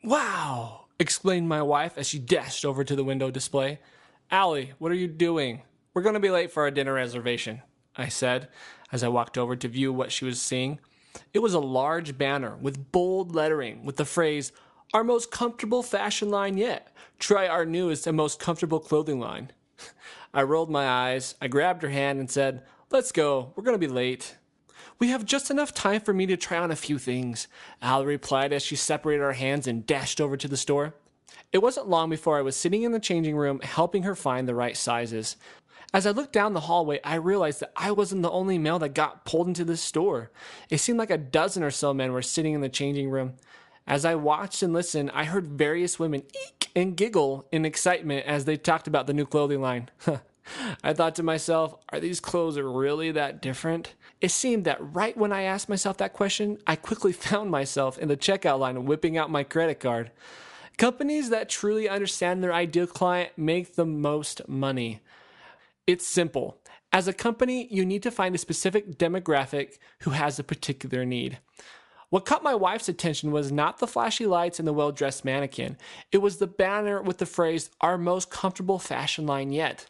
"Wow!" exclaimed my wife as she dashed over to the window display. "Allie, what are you doing?" "We're going to be late for our dinner reservation," I said as I walked over to view what she was seeing. It was a large banner with bold lettering with the phrase, "Our most comfortable fashion line yet. Try our newest and most comfortable clothing line." I rolled my eyes, I grabbed her hand and said, "Let's go, we're going to be late." "We have just enough time for me to try on a few things," Al replied as she separated our hands and dashed over to the store. It wasn't long before I was sitting in the changing room helping her find the right sizes. As I looked down the hallway, I realized that I wasn't the only male that got pulled into this store. It seemed like a dozen or so men were sitting in the changing room. As I watched and listened, I heard various women eek and giggle in excitement as they talked about the new clothing line. I thought to myself, are these clothes really that different? It seemed that right when I asked myself that question, I quickly found myself in the checkout line whipping out my credit card. Companies that truly understand their ideal client make the most money. It's simple. As a company, you need to find a specific demographic who has a particular need. What caught my wife's attention was not the flashy lights and the well-dressed mannequin. It was the banner with the phrase, "Our most comfortable fashion line yet."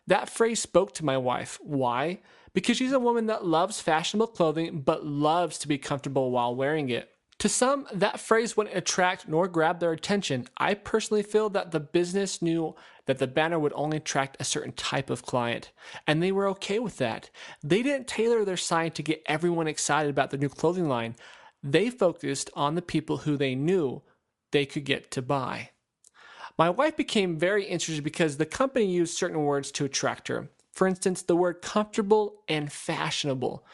That phrase spoke to my wife. Why? Because she's a woman that loves fashionable clothing but loves to be comfortable while wearing it. To some, that phrase wouldn't attract nor grab their attention. I personally feel that the business knew that the banner would only attract a certain type of client, and they were okay with that. They didn't tailor their sign to get everyone excited about the new clothing line. They focused on the people who they knew they could get to buy. My wife became very interested because the company used certain words to attract her. For instance, the word comfortable and fashionable.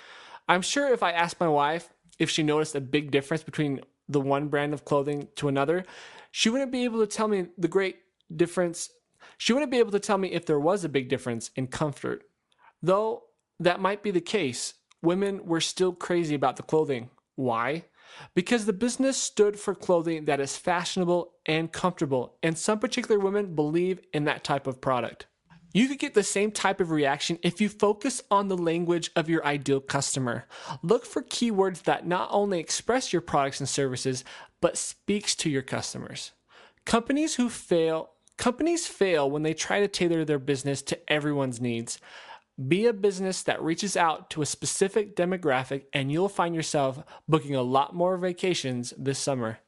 I'm sure if I asked my wife if she noticed a big difference between the one brand of clothing to another, she wouldn't be able to tell me the great difference. She wouldn't be able to tell me if there was a big difference in comfort. Though that might be the case, women were still crazy about the clothing. Why? Because the business stood for clothing that is fashionable and comfortable, and some particular women believe in that type of product. You could get the same type of reaction if you focus on the language of your ideal customer. Look for keywords that not only express your products and services, but speaks to your customers. Companies fail when they try to tailor their business to everyone's needs. Be a business that reaches out to a specific demographic and you'll find yourself booking a lot more vacations this summer.